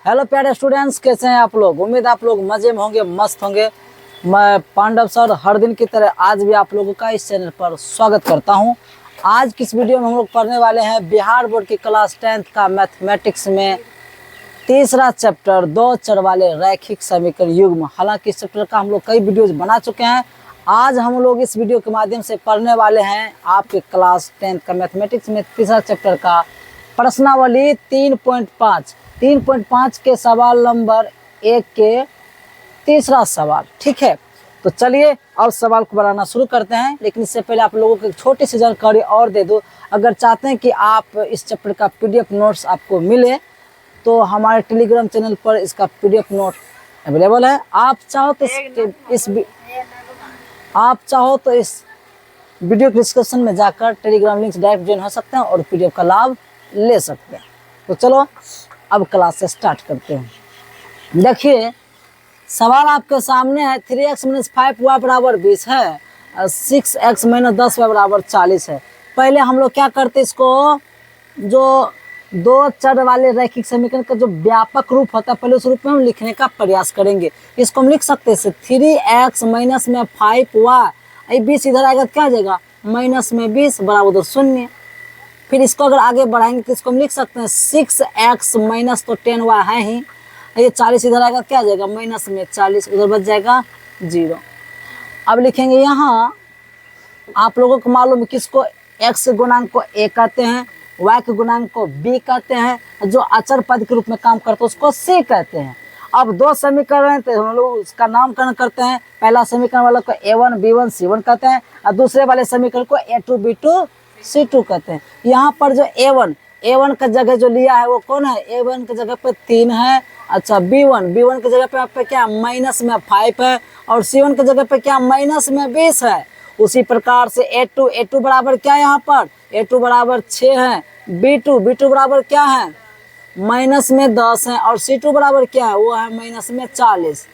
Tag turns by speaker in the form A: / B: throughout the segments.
A: Hello प्यारे students, कैसे हैं आप लोग। उम्मीद आप लोग मजे में होंगे, मस्त होंगे। मैं पांडव सर हर दिन की तरह आज भी आप लोगों का इस चैनल पर स्वागत करता हूं। आज की इस वीडियो में हम लोग पढ़ने वाले हैं बिहार बोर्ड की क्लास 10th का मैथमेटिक्स में तीसरा चैप्टर दो चर वाले रैखिक समीकरण युग्म। हालांकि इस चैप्टर का हम लोग कई वीडियोज बना चुके हैं। आज हम लोग इस वीडियो के माध्यम से पढ़ने वाले हैं आपके क्लास 10th का मैथमेटिक्स में तीसरा चैप्टर का प्रश्नावली 3.5 के सवाल नंबर 1 के तीसरा सवाल। ठीक है, तो चलिए अब सवाल को बनाना शुरू करते हैं। लेकिन इससे पहले आप लोगों को एक छोटी सी जानकारी और दे दूं। अगर चाहते हैं कि आप इस चैप्टर का PDF नोट्स आपको मिले तो हमारे टेलीग्राम चैनल पर इसका PDF नोट अवेलेबल है। आप चाहो तो इस वीडियो के डिस्क्रिप्शन में जाकर टेलीग्राम लिंक डायरेक्ट ज्वाइन हो सकते हैं और PDF का लाभ ले सकते हैं। तो चलो अब क्लास से स्टार्ट करते हैं। देखिए सवाल आपके सामने है। 3x - 5y बराबर 20 है, 6x - 10y बराबर 40 है। पहले हम लोग क्या करते, इसको जो दो चर वाले रैखिक समीकरण का जो व्यापक रूप होता है पहले उस रूप में हम लिखने का प्रयास करेंगे। इसको हम लिख सकते हैं 3x - 5y, 20 इधर आएगा क्या आ जाएगा -20 बराबर 0। फिर इसको अगर आगे बढ़ाएंगे तो इसको हम लिख सकते हैं 6x - तो 10y है ही, ये 40 इधर आएगा क्या आ जाएगा -40, उधर बच जाएगा 0। अब लिखेंगे यहाँ आप लोगों को मालूम है किसको x गुणांक को a कहते हैं, y के गुणांक को b कहते हैं, जो अचर पद के रूप में काम करते हैं उसको c कहते हैं। अब दो समीकरण है तो हम लोग उसका नामकरण करते हैं। पहला समीकरण वाला को a1 b1 c1 कहते हैं और दूसरे वाले समीकरण को a2 b2 c2 कहते हैं। यहाँ पर जो a1 का जगह जो लिया है वो कौन है, a1 की जगह पे 3 है। अच्छा b1 की जगह पे आप पे क्या -5 है और c1 की जगह पे क्या -20 है। उसी प्रकार से a2 बराबर क्या है, यहाँ पर a2 बराबर 6 है, b2 बराबर क्या है -10 है और c2 बराबर क्या है वो है -40।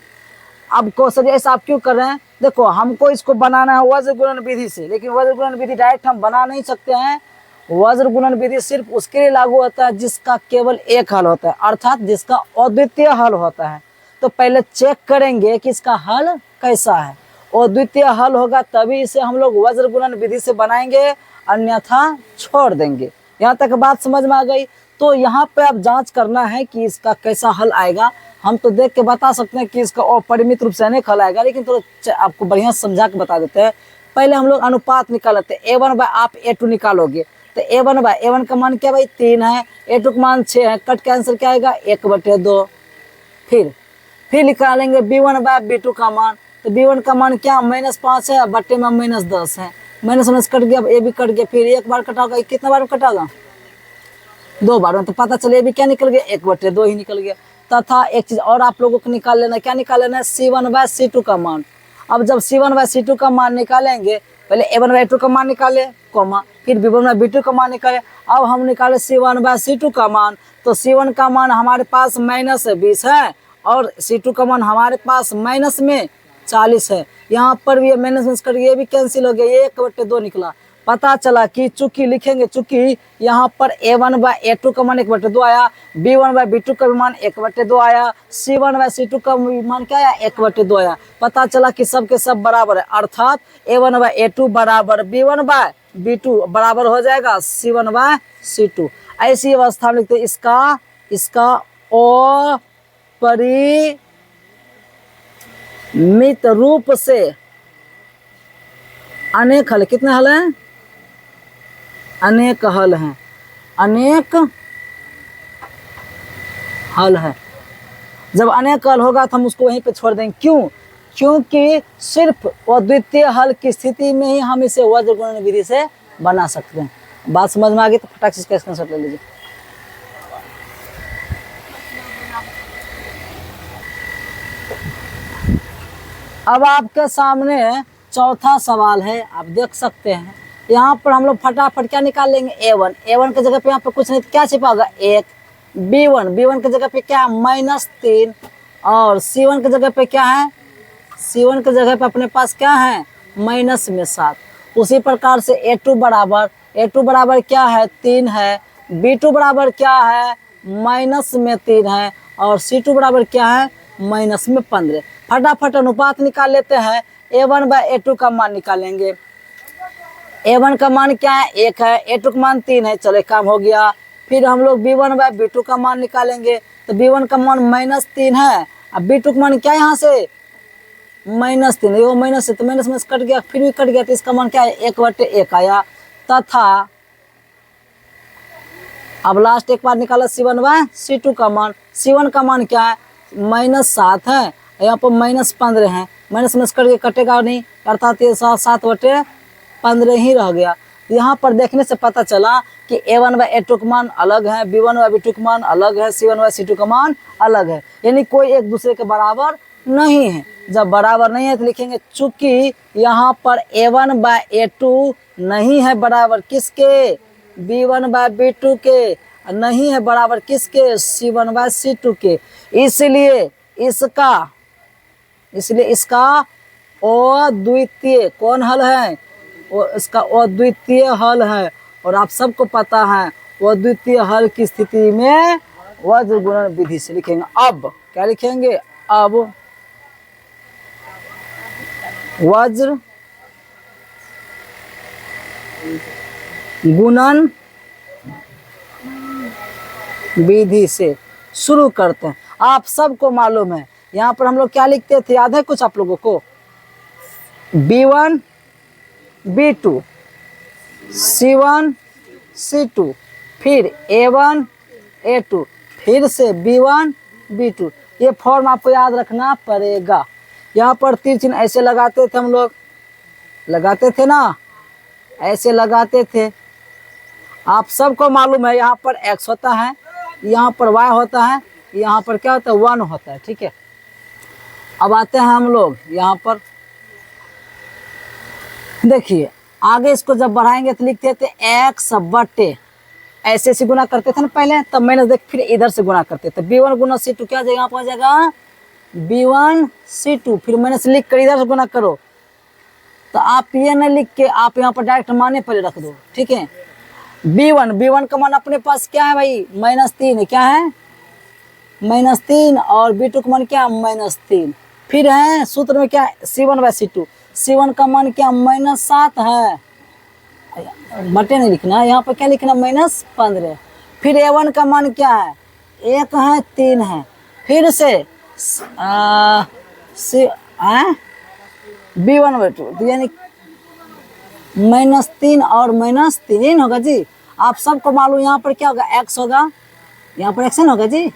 A: अब क्वेश्चन ऐसा आप क्यों कर रहे हैं, देखो हमको इसको बनाना है वज्र गुणन विधि से, लेकिन वज्र गुणन विधि डायरेक्ट हम बना नहीं सकते हैं। वज्र गुणन विधि सिर्फ उसके लिए लागू होता है जिसका केवल एक हल होता है, अर्थात जिसका अद्वितीय हल होता है। तो पहले चेक करेंगे कि इसका हल कैसा है। अद्वितीय हल होगा तभी इसे हम लोग वज्र गुणन विधि से बनाएंगे, अन्यथा छोड़ देंगे। यहाँ तक बात समझ में आ गई। तो यहाँ पे अब जांच करना है कि इसका कैसा हल आएगा। हम तो देख के बता सकते हैं कि इसका अपरिमित रूप से अनेक हल आएगा, लेकिन तो आपको बढ़िया समझा के बता देते हैं। पहले हम लोग अनुपात निकाल लेते हैं। a1 आप a2 निकालोगे तो a1 का मान क्या भाई 3 है, a2 का मान 6 है, कट के आंसर क्या आएगा 1/2। फिर निकालेंगे b1 b2 का मान, तो b1 का मान क्या -5 है, बट्टे में -10 है, -10 कट गया, ये भी कट गया। फिर एक बार कटाओगा, कितना बार कटाओगा 2 बार में, तो पता चले ये भी क्या निकल गया 1/2 ही निकल गया। तथा एक चीज और आप लोगों को निकाल लेना, क्या निकाल लेना है c1/c2 का मान। अब जब c1/c2 का मान निकालेंगे, पहले a1/a2 का मान निकाले कॉमा, फिर b1/b2 का मान निकाले। अब हम निकाले c1/c2 का मान, तो c1 का मान हमारे पास -20 है और c2 का मान हमारे पास -40 है। यहाँ पर भी माइनस कर ये भी कैंसिल हो गया, ये 1/2 निकला। पता चला कि चूंकि लिखेंगे चूंकि यहाँ पर a1/a2 का मान 1/2 आया, b1/b2 का भी मान 1/2 आया, c1/c2 का मान क्या आया 1/2 आया। पता चला कि सब के सब बराबर है, अर्थात a1/a2 बराबर b1/b2 बराबर हो जाएगा c1/c2। ऐसी अवस्था में लिखते हैं इसका अपरिमित रूप से अनेक हल, कितने हल हैं, अनेक हल हैं, अनेक हल है। जब अनेक हल होगा तो हम उसको वहीं पे छोड़ देंगे। क्यों, क्योंकि सिर्फ अद्वितीय हल की स्थिति में ही हम इसे वज्र गुणन विधि से बना सकते हैं। बात समझ में आ गई तो फटाक से इसका स्क्रीनशॉट ले लीजिए। अब आपके सामने चौथा सवाल है, आप देख सकते हैं। यहाँ पर हम लोग फटाफट क्या निकाल लेंगे a1 की जगह पे यहाँ पे कुछ नहीं, क्या छिपा होगा 1, b1 की जगह पे क्या -3 और c1 की जगह पे क्या है, c1 की जगह पे अपने पास क्या है -7। उसी प्रकार से a2 बराबर क्या है 3 है, b2 बराबर क्या है -3 है और C2 बराबर क्या है, माइनस में 15। फटाफट अनुपात निकाल लेते हैं। A1 बाय A2 का मान निकालेंगे। A1 का मान क्या है, 1 है, A2 का मान 3 है। चलो एक काम हो गया। फिर हम लोग B1 बाय B2 का मान निकालेंगे। तो B1 का मान -3 है। अब B2 का मान क्या है, यहाँ से -3, वो माइनस है तो माइनस में कट गया, फिर भी कट गया, तो इसका मान क्या है, 1/1 आया। तथा अब लास्ट एक बार निकाला C1 बाय C2 का मान। C1 का मान क्या है, -7 है, यहाँ पर -15 है। माइनस में कट गया, कटेगा नहीं, अर्थात ये 7/15 ही रह गया। यहाँ पर देखने से पता चला कि A1 बाय A2 का मान अलग है, B1 बाय B2 का मान अलग है, C1 बाय C2 का मान अलग है, यानी कोई एक दूसरे के बराबर नहीं है। जब बराबर नहीं है तो लिखेंगे चूंकि यहाँ पर A1 बाय A2 नहीं है बराबर किसके, B1 बाय B2 के, नहीं है बराबर किसके, C1 बाय C2 के, इसलिए इसका अद्वितीय कौन हल है, वो इसका अद्वितीय हल है। और आप सबको पता है अद्वितीय हल की स्थिति में वज्र गुणन विधि से लिखेंगे। अब क्या लिखेंगे, अब वज्र गुणन विधि से शुरू करते हैं। आप सबको मालूम है यहाँ पर हम लोग क्या लिखते थे, याद है कुछ आप लोगों को, B1 B2 C1 C2 फिर A1 A2 फिर से B1 B2, ये फॉर्म आपको याद रखना पड़ेगा। यहाँ पर तीर चिन्ह ऐसे लगाते थे हम लोग, लगाते थे ना, ऐसे लगाते थे। आप सबको मालूम है यहाँ पर x होता है, यहाँ पर y होता है, यहाँ पर क्या होता है 1 होता है, ठीक है। अब आते हैं हम लोग यहाँ पर, देखिए आगे इसको जब बढ़ाएंगे तो लिखते थे x बटे, ऐसे से गुना करते थे ना पहले, तब मैंने देख फिर इधर से गुना करते थे। B1 गुना C2 क्या जाएगा, यहाँ पर आ जाएगा B1 C2, फिर मैंने से लिख कर इधर से गुना करो। तो आप ये न लिख के आप यहाँ पर डायरेक्ट माने पहले रख दो, ठीक है। B1 का मान अपने पास क्या है भाई, -3, क्या है -3, और B2 का मान क्या -3। फिर है सूत्र में क्या है, C1 बाय C2, C1 का मान क्या -7 है, बटे नहीं लिखना, यहाँ पर क्या लिखना -15। फिर A1 का मान क्या है, 1 है 3 है, फिर से B1 बाय 2, तो यानी -3 और -3 होगा जी। आप सबको मालूम यहाँ पर क्या होगा, x होगा, यहाँ पर x होगा जी।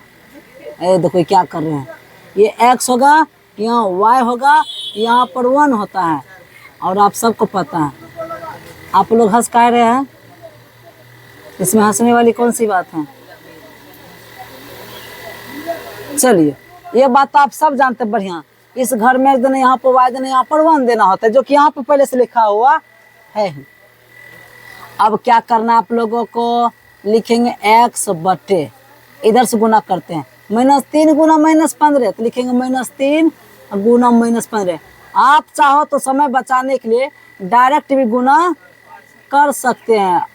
A: देखो क्या कर रहे हैं, ये x होगा, यहाँ y होगा, यहाँ पर 1 होता है। और आप सबको पता है, आप लोग हंस कह रहे हैं, इसमें हंसने वाली कौन सी बात है। चलिए ये बात तो आप सब जानते हैं बढ़िया, इस घर में एक दिन यहाँ पर y देना, यहाँ पर 1 देना होता है, जो कि यहाँ पर पहले से लिखा हुआ है ही। अब क्या करना है आप लोगों को, लिखेंगे x बटे, इधर से गुना करते हैं, -3 गुना -15, तो लिखेंगे -3 गुना -15। आप चाहो तो समय बचाने के लिए डायरेक्ट भी गुना कर सकते हैं,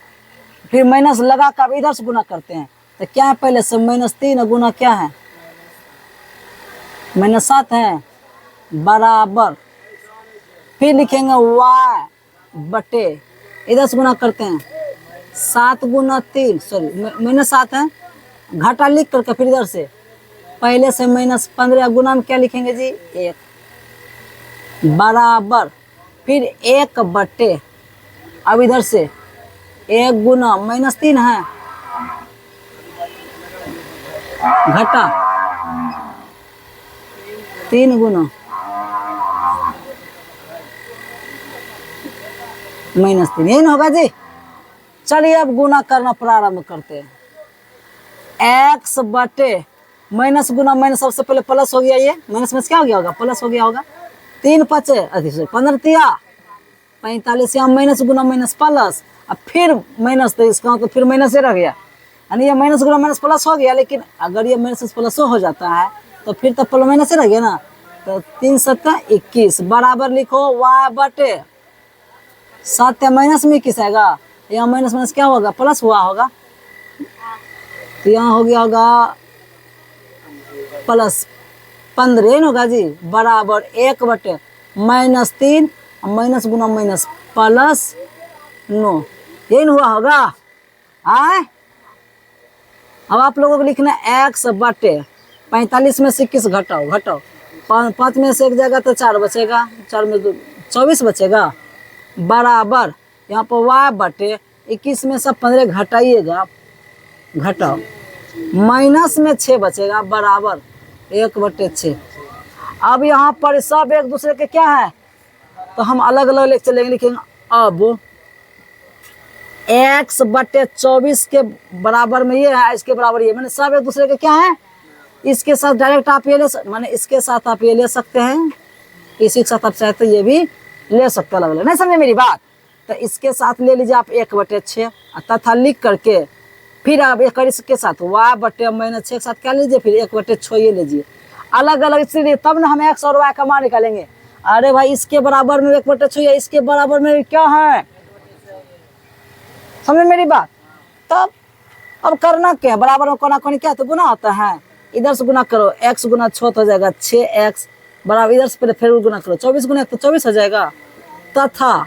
A: फिर माइनस लगा कर इधर से गुना करते हैं। तो क्या है, पहले से -3 गुना क्या है, -7 है, बराबर, फिर लिखेंगे y बटे, इधर से गुना करते हैं, 7 गुना 3, सॉरी -7 है, घाटा लिख करके फिर इधर से पहले से -15 गुना में क्या लिखेंगे जी, 1, बराबर, फिर 1 बटे, अब इधर से 1 गुना -3 है, घटा 3 गुना -3, यही ना होगा जी। चलिए अब गुना करना प्रारंभ करते हैं। x बटे माइनस गुना माइनस, सबसे पहले प्लस हो गया, ये माइनस में क्या हो गया होगा, प्लस हो गया होगा, 3 5 15 45, यहाँ माइनस गुना माइनस प्लस, अब फिर माइनस, तो इसका तो फिर माइनस ही रह गया, यानी ये माइनस गुना माइनस प्लस हो गया। लेकिन अगर ये माइनस प्लस हो जाता है तो फिर तो प्लस माइनस ही रह गया ना। तो 3 7 21 बराबर लिखो y बटे 7 माइनस में 21 आएगा, यहाँ माइनस माइनस क्या होगा, प्लस हुआ होगा, तो यहाँ हो गया होगा प्लस 15 होगा जी बराबर 1/-3 माइनस गुना माइनस प्लस 9, यही हुआ होगा। आए अब आप लोगों को लिखना x/45 में से 21 घटाओ 5 में से एक जाएगा तो 4 बचेगा, 4 में 24 बचेगा बराबर यहाँ पर y/21 में से 15 घटाइएगा, घटाओ माइनस में 6 बचेगा बराबर 1/6। अब यहाँ पर सब एक दूसरे के क्या है तो हम अलग अलग लेके चलेंगे, लिखेंगे अब x/24 के बराबर में ये है, इसके बराबर ये, मैंने सब एक दूसरे के क्या है, इसके साथ डायरेक्ट आप ये माने इसके साथ आप ये ले सकते हैं, इसी के साथ आप चाहते ये भी ले सकते हैं अलग अलग, नहीं समझे मेरी बात। तो इसके साथ ले लीजिए आप 1/6 तथा लिख करके फिर आप एक इसके साथ y/-6 के साथ क्या लीजिए, फिर 1/6 ये लीजिए अलग अलग, इसलिए तब ना हम x और y का मान निकालेंगे। अरे भाई इसके बराबर में 1/6 है, इसके बराबर में क्या है, समझ मेरी बात। तब अब करना क्या, बराबर में कोना कोनी क्या तो गुना होता है, इधर से गुना करो x गुना 6 हो जाएगा 6x बराबर, इधर से पहले फिर गुना करो 24 गुना 1 तो 24 हो जाएगा, तथा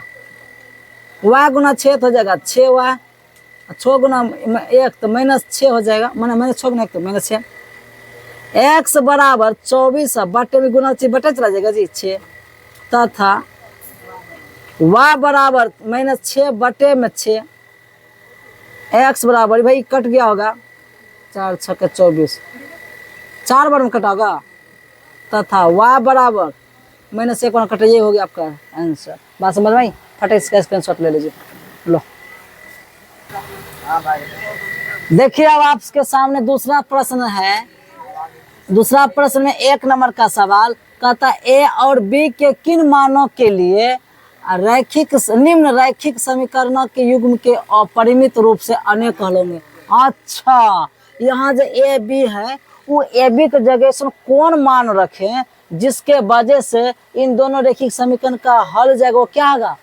A: y गुना 6 हो जाएगा 6y, 6 गुना 1 तो -6 हो जाएगा, माना -6 गुना 1 तो -6, x बराबर 24 बटे में गुना बटे चला जाएगा जी 6, तथा y बराबर -6 बटे में 6, x बराबर भाई कट गया होगा 4 6 के 24, 4 बार में कटा होगा, तथा y बराबर -1 बार कटा, ये हो गया आपका आंसर। बात समझ में आई, फटे इसका स्क्रीनशॉट ले लीजिए। लो देखिए अब आपके सामने दूसरा प्रश्न है, दूसरा प्रश्न में 1 नंबर का सवाल कहता a और b के किन मानों के लिए रैखिक निम्न रैखिक समीकरणों के युग्म के अपरिमित रूप से अनेक हल होंगे। अच्छा यहाँ जो ए बी है वो ए बी के जगह से कौन मान रखें जिसके वजह से इन दोनों रैखिक समीकरण का हल जाएगा वो क्या होगा,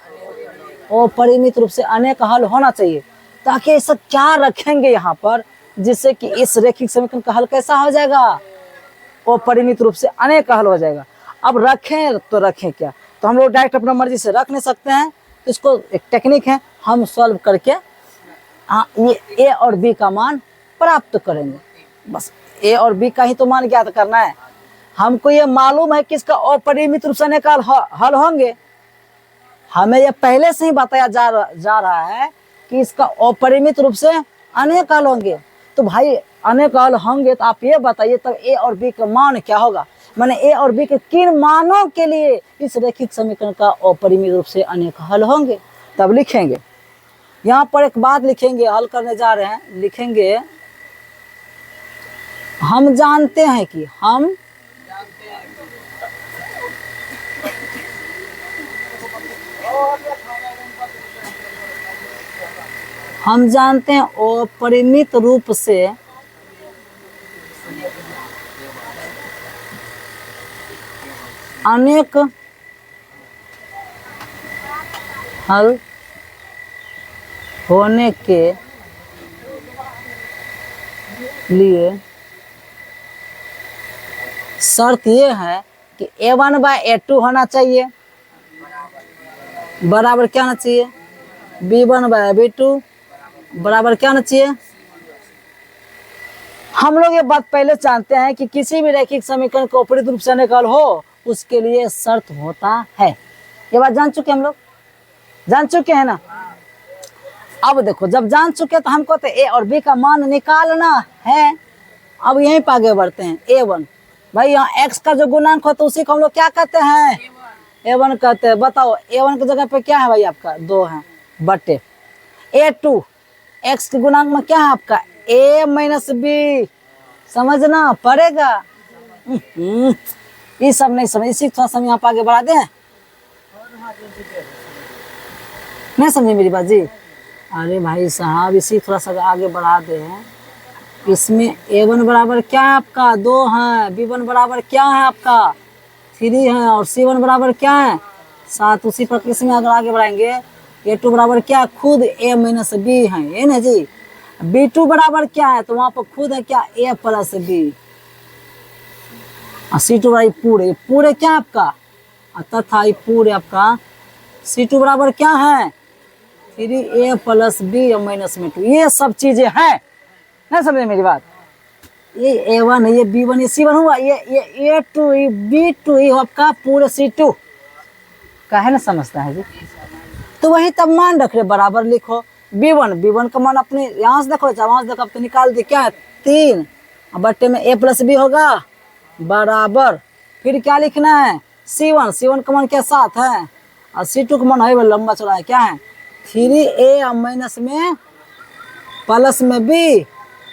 A: अपरिमित रूप से अनेक हल होना चाहिए। ताकि ऐसा क्या रखेंगे यहाँ पर जिससे कि इस रैखिक समीकरण का हल कैसा हो जाएगा, अपरिमित रूप से अनेक हल हो जाएगा। अब रखें तो रखें क्या, तो हम लोग डायरेक्ट अपना मर्जी से रख नहीं सकते हैं, तो इसको एक टेक्निक है, हम सॉल्व करके ये ए और बी का मान प्राप्त करेंगे। बस ए और बी का ही तो मान ज्ञात करना है। हमको ये मालूम है कि इसका अपरिमित रूप से अनेक हल होंगे, हमें ये पहले से ही बताया जा रहा है कि इसका अपरिमित रूप से अनेक हल होंगे। तो भाई अनेक हल होंगे तो आप ये बताइए तब ए और बी का मान क्या होगा, माने ए और बी के किन मानों के लिए इस रैखिक समीकरण का अपरिमित रूप से अनेक हल होंगे, तब लिखेंगे। यहाँ पर एक बात लिखेंगे, हल करने जा रहे हैं, लिखेंगे हम जानते हैं कि हम जानते हैं अपरिमित रूप से अनेक हल होने के लिए शर्त ये है कि a1/a2 होना चाहिए बराबर क्या होना चाहिए, b1/b2 बराबर क्या होना चाहिए। हम लोग ये बात पहले जानते हैं कि किसी भी रैखिक समीकरण को अपरिमित रूप से अनेक हल हो उसके लिए शर्त होता है। ये बात जान चुके हम लोग, जान चुके हैं ना। अब देखो जब जान चुके तो हमको तो ए और बी का मान निकालना है। अब यहीं पर आगे बढ़ते हैं, a1 भाई यहाँ x का जो गुणांक हो तो उसी को हम लोग क्या कहते हैं, a1 कहते हैं। बताओ a1 की जगह पे क्या है भाई आपका 2 है बटे a2 x के गुणांक में क्या है आपका a - b, समझना पड़ेगा। ये सब नहीं समझ, इसी थोड़ा सा यहाँ पर आगे बढ़ा दें, नहीं समझे मेरी बात जी। अरे भाई साहब इसी थोड़ा सा आगे बढ़ा दे हैं। इसमें a1 बराबर क्या है आपका 2 है, b1 बराबर क्या है आपका 3 है और c1 बराबर क्या है 7। उसी प्रकार इसमें अगर आगे बढ़ाएंगे a2 बराबर क्या खुद a - b है, ये ना जी। b2 बराबर क्या है तो वहाँ पर खुद है क्या a + b। C2 बराबर पूरे, पूरे क्या आपका तथा ये पूरे आपका C2 बराबर क्या है 3a प्लस बी माइनस में 2। ये सब चीजें हैं, नहीं समझे मेरी बात। ये A1 है, ये B1, ये C1 हुआ, ये A2, ये B2, ये आपका पूरे C2 का है ना, समझता है जी। तो वही तब मान रख रहे बराबर लिखो। B1 का मान अपने यहाँ से देखो, वहां से देखो, अब तो निकाल दी क्या है 3 बट्टे में a प्लस बी होगा बराबर, फिर क्या लिखना है C1 का मान क्या 7 है, और C2 का मान है लंबा चौड़ा है क्या है 3a माइनस में प्लस में b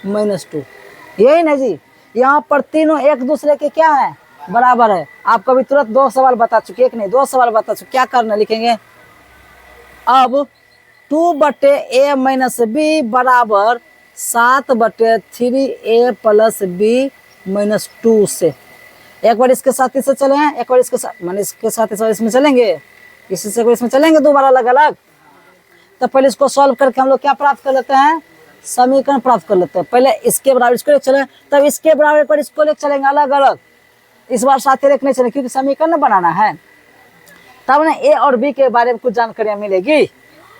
A: माइनस 2। यही ना जी, यहाँ पर तीनों एक दूसरे के क्या है बराबर है। आपको भी तुरंत 2 सवाल बता चुके, एक नहीं 2 सवाल बता चुके। क्या करना लिखेंगे अब 2 बटे a माइनस बी बराबर 7 बटे 3a प्लस बी माइनस 2 से। एक बार इसके साथ इससे चले हैं, एक बार इसके साथ माने इसके साथ इसमें चलेंगे, इसी से इसमें चलेंगे, दो बार अलग अलग। तो पहले इसको सॉल्व करके हम लोग क्या प्राप्त कर लेते हैं समीकरण प्राप्त कर लेते हैं। पहले इसके बराबर इसको लेकर चले, तब इसके बराबर पर इसको लेकर चलेंगे अलग अलग। इस बार साथ ही नहीं चले क्योंकि समीकरण बनाना है, तब ना ए और बी के बारे में कुछ जानकारी मिलेगी।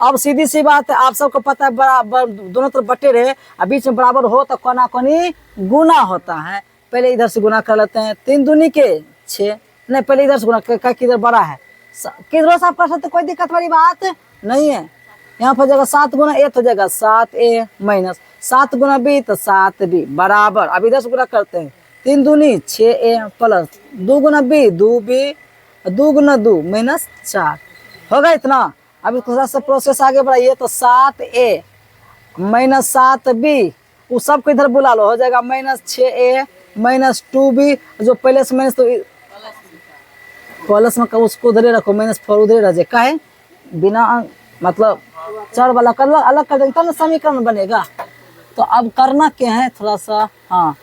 A: अब सीधी सी बात है, आप सबको पता है बराबर दोनों तरफ बटे रहे, अब बीच में बराबर हो तो कोना कोनी गुना होता है। पहले इधर से गुना कर लेते हैं, 3 दूनी के 6, नहीं पहले इधर से गुना कर, किधर बड़ा है किधर से आप कर सकते, कोई दिक्कत वाली बात नहीं है। यहाँ पर जगह 7 गुना ए तो जगह 7a माइनस 7 गुना बी तो 7b बराबर, अब इधर से गुना करते हैं 3 दूनी 6a प्लस 2 गुना बी 2b 2 गुना 2 माइनस 4 होगा इतना। अब इसको से प्रोसेस आगे बढ़ाइए तो 7a माइनस 7b वो सबको इधर बुला लो, हो जाएगा माइनस 6a माइनस 2b, जो पहले से माइनस तो प्लस में उसको उधर रखो, माइनस 4 उधर रह जाए, काहे बिना मतलब चर वाला कर अलग कर देंगे तब ना समीकरण बनेगा। तो अब करना क्या है थोड़ा सा, हाँ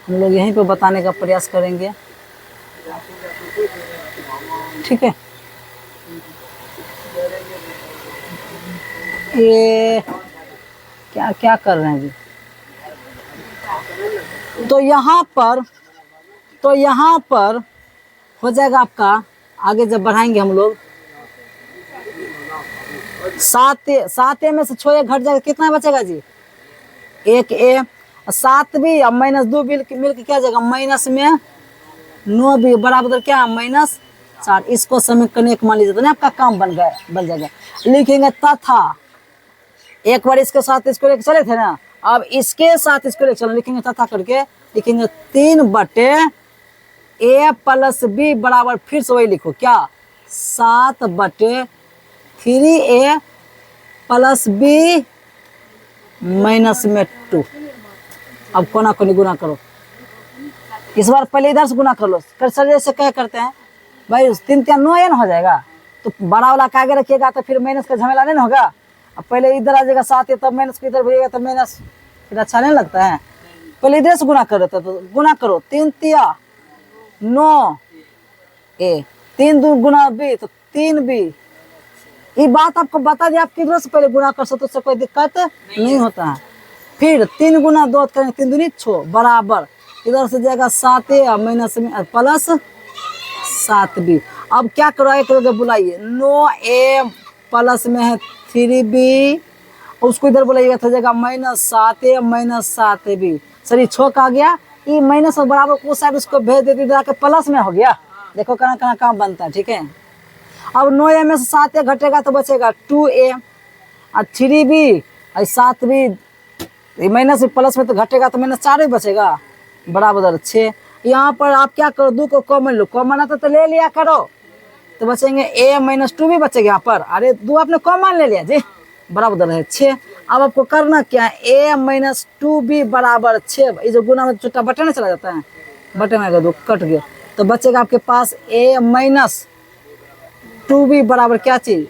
A: हम लोग यहीं पे बताने का प्रयास करेंगे, ठीक है। ये क्या क्या कर रहे हैं जी, तो यहाँ पर हो जाएगा आपका, आगे जब बढ़ाएंगे हम लोग 7a में से 6a घट जाएगा, कितना बचेगा जी 1a, 7b अब माइनस 2 मिलकर क्या जाएगा माइनस में 9b बराबर क्या माइनस 4। इसको समीकरण एक मान लीजिए तो आपका काम बन जाएगा। लिखेंगे तथा, एक बार इसके साथ इसको लेकर चले थे ना, अब इसके साथ इसको लेकर चलो, लिखेंगे तथा करके लिखेंगे 3 बटे a प्लस बी बराबर, फिर से वही लिखो क्या 7 बटे 3a प्लस बी माइनस में 2। अब कोना कोनी गुना करो, इस बार पहले इधर से गुना कर लो, कर सर जैसे क्या करते हैं भाई 3 3 9 न हो जाएगा, तो बड़ा वाला का आगे रखिएगा तो फिर माइनस का झमेला नहीं होगा। अब पहले इधर आ जाएगा 7 तब माइनस को इधर भेजेगा तो माइनस, फिर अच्छा नहीं लगता है। पहले इधर से गुना कर देते तो गुना करो 3 3 9a 3 2 गुना b तो 3b। ये बात आपको बता दिया, आप किधर से पहले गुना कर सकते, उससे कोई दिक्कत नहीं होता है। फिर 3 गुना 2 करेंगे 3 दूनी 6 बराबर, इधर से जाएगा 7a माइनस में प्लस 7b। अब क्या करोगे बुलाइए 9a प्लस में है 3b, उसको इधर बुलाइएगा तो जाएगा minus 7a minus 7b। Sir ये 6 का आ गया, ये माइनस और बराबर को साइड उसको भेज देते इधर आके प्लस में हो गया। देखो कहाँ कहाँ काम बनता है, ठीक है। अब 9a में से 7a घटेगा तो बचेगा 2a और 3b और 7b माइनस प्लस में तो घटेगा तो माइनस 4 ही बचेगा बराबर 6। यहाँ पर आप क्या करो 2 को कॉमन लो, कॉमन आता तो ले लिया करो, तो बचेंगे a माइनस 2 भी बचेगा यहाँ पर, अरे 2 आपने कॉमन ले लिया जी बराबर है 6। अब आपको करना क्या है a माइनस 2b बराबर 6, ये जो गुना में छोटा बटन में चला जाता है, बटन में अगर 2 कट गया तो बचेगा आपके पास a माइनस 2b बराबर क्या चीज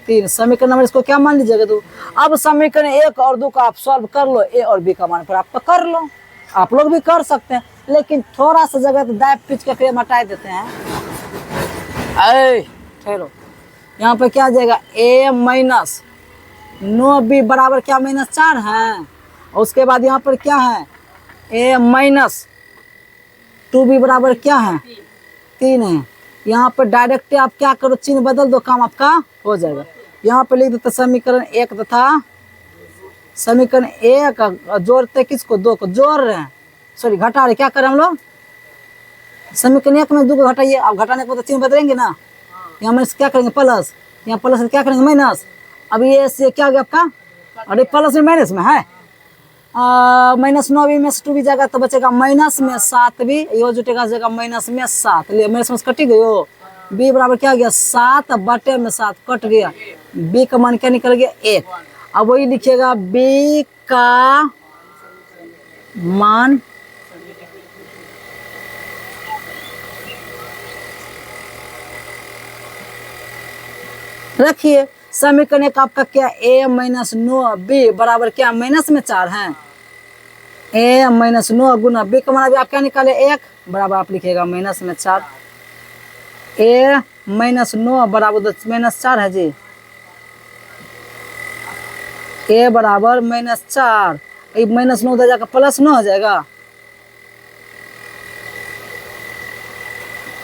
A: 3। समीकरण नंबर इसको क्या मान लीजिएगा 2। अब समीकरण 1 और 2 का आप सॉल्व कर लो, a और b का मान पर आप कर लो, आप लोग भी कर सकते हैं, लेकिन थोड़ा सा जगह तो दाब पिच के हटा देते हैं। ठहरो, यहाँ पे क्या आ जाएगा a माइनस 9b बराबर क्या माइनस 4 है, और उसके बाद यहाँ पर क्या है a माइनस 2b बराबर क्या है 3 है। यहाँ पर डायरेक्ट आप क्या करो, चिन्ह बदल दो, काम आपका हो जाएगा। यहाँ पे लिख देते समीकरण 1 तथा समीकरण 1 जोड़ते किसको, 2 को जोड़ रहे हैं, सॉरी घटा रहे, क्या करें हम लोग, समीकरण 1 में 2 को घटाइए, आप घटाने को तो चिन्ह बदलेंगे ना, यहाँ में क्या करेंगे प्लस, यहाँ प्लस से क्या करेंगे माइनस। अब ये से क्या हो गया आपका, अरे प्लस में माइनस में है, -9 में से 2 भी जाएगा तो बचेगा माइनस में 7 भी, ये जुटेगा जाएगा माइनस में 7, लिए माइनस में कटी गई हो, b बराबर क्या हो गया 7 बटे में 7 कट गया, b का मान क्या निकल गया 1। अब वही लिखिएगा b का मान रखिए, समीकरण एक आपका क्या a माइनस 9b बराबर क्या माइनस में 4 है, a माइनस 9 गुना b का मान अभी आप क्या निकाले 1 बराबर आप लिखिएगा माइनस में 4, a माइनस 9 बराबर माइनस 4 है जी, a बराबर -4, माइनस 9 उधर जाकर प्लस 9 हो जाएगा,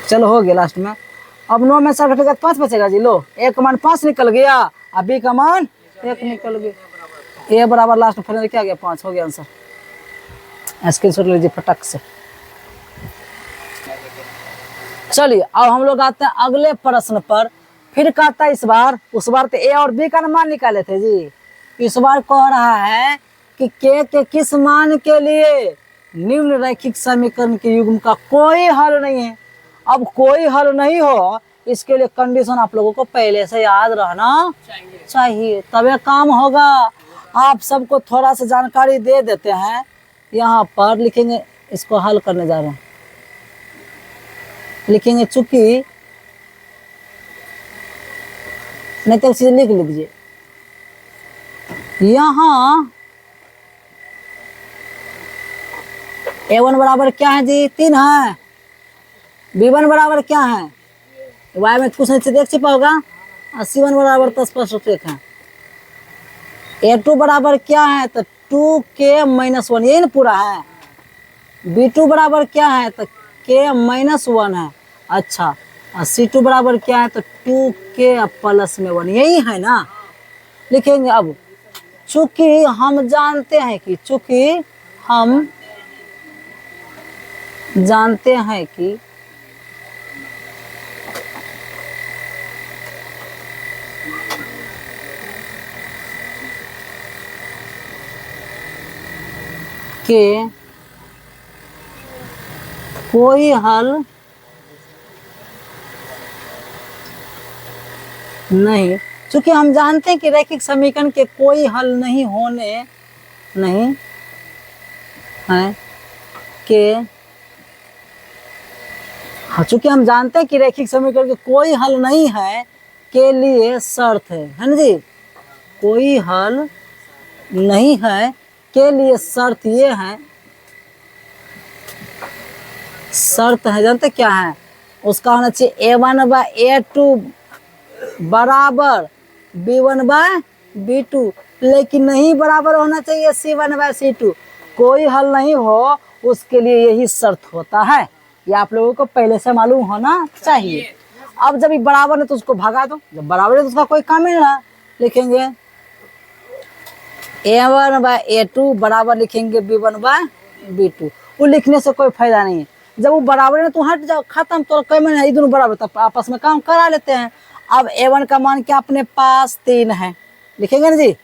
A: चलो हो गया लास्ट में। अब 9 में 4 घटेगा 5 बचेगा जी, लो a का मान 5 निकल गया, अब b का मान 1 निकल गया, a बराबर लास्ट में फाइनल क्या गया 5, हो गया आंसर। स्क्रीनशॉट लीजिए फटक से। चलिए अब हम लोग आते हैं अगले प्रश्न पर, फिर कहता है इस बार, उस बार तो a और b का मान निकाले थे जी, इस बार कह रहा है कि k के किस मान के लिए निम्न रैखिक समीकरण के युग्म का कोई हल नहीं है। अब कोई हल नहीं हो, इसके लिए कंडीशन आप लोगों को पहले से याद रहना चाहिए, तभी काम होगा। आप सबको थोड़ा सा जानकारी दे देते हैं, यहाँ पर लिखेंगे, इसको हल करने जा रहे हैं, लिखेंगे चूंकि, नहीं तो चीज लिख लीजिए, यहाँ a1 बराबर क्या है जी 3 है, b1 बराबर क्या है, y में कुछ नहीं देख छिपा होगा, c1 बराबर तो स्पष्ट रूप से है, a2 बराबर क्या है तो 2k माइनस 1, यही ना पूरा है, b2 बराबर क्या है तो k माइनस 1 है, अच्छा, और c2 बराबर क्या है तो 2k प्लस में 1, यही है ना, लिखेंगे। अब चूंकि हम जानते हैं कि, चूंकि हम जानते हैं कि कोई हल नहीं, चूंकि हम जानते हैं कि रैखिक समीकरण के कोई हल नहीं होने नहीं है के, हाँ चूंकि हम जानते हैं कि रैखिक समीकरण के कोई हल नहीं है के लिए शर्त है ना जी, कोई हल नहीं है के लिए शर्त ये है, शर्त है जानते क्या है, उसका होना चाहिए a1/a2 बराबर b1/b2, लेकिन नहीं बराबर होना चाहिए c1/c2, कोई हल नहीं हो उसके लिए यही शर्त होता है, ये आप लोगों को पहले से मालूम होना चाहिए। अब जब ये बराबर है तो उसको भगा दो, जब बराबर है तो उसका कोई काम नहीं रहा, लिखेंगे a1/a2 बराबर लिखेंगे b1/b2, वो लिखने से कोई फायदा नहीं है, जब वो बराबर है तो हट जाओ, खत्म, तो कई मैंने ये दोनों बराबर तब आपस में काम करा लेते हैं। अब a1 का मान क्या अपने पास 3 है, लिखेंगे ना जी,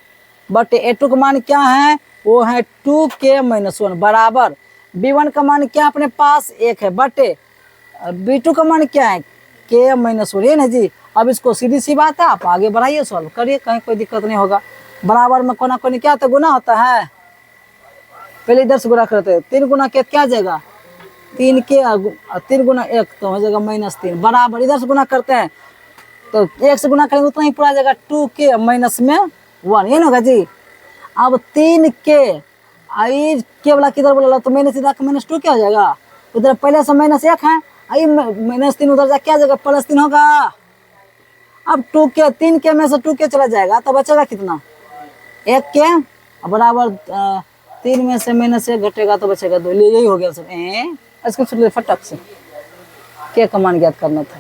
A: बट a2 का मान क्या है वो है 2k माइनस 1 बराबर b1 का मान क्या अपने पास 1 है, बट b2 का मान क्या है k माइनस 1, ये ना जी। अब इसको सीधी सी बात है, आप आगे बढ़ाइए, सॉल्व करिए, कहीं कोई दिक्कत नहीं होगा। बराबर में कोना कोनी क्या होता है, गुना होता है, पहले इधर से गुना करते हैं, 3 गुना के क्या जाएगा 3 के, 3 गुना 1 तो हो जाएगा -3, बराबर इधर से गुना करते हैं तो 1 से गुना करेंगे उतना ही पूरा जाएगा 2k माइनस में 1, ये ना होगा जी। अब 3k आई के वाला किधर बोला तो -2 क्या हो जाएगा, उधर पहले से -1 है, आई -3 उधर जा क्या जाएगा +3 होगा। अब 2k 3k में से 2k चला जाएगा तो बचेगा कितना 1k बराबर 3 में से -1 घटेगा तो बचेगा 2, यही हो गया सर। स्क्रीनशॉट ले फटक से। क्या कमांड ज्ञात करना था?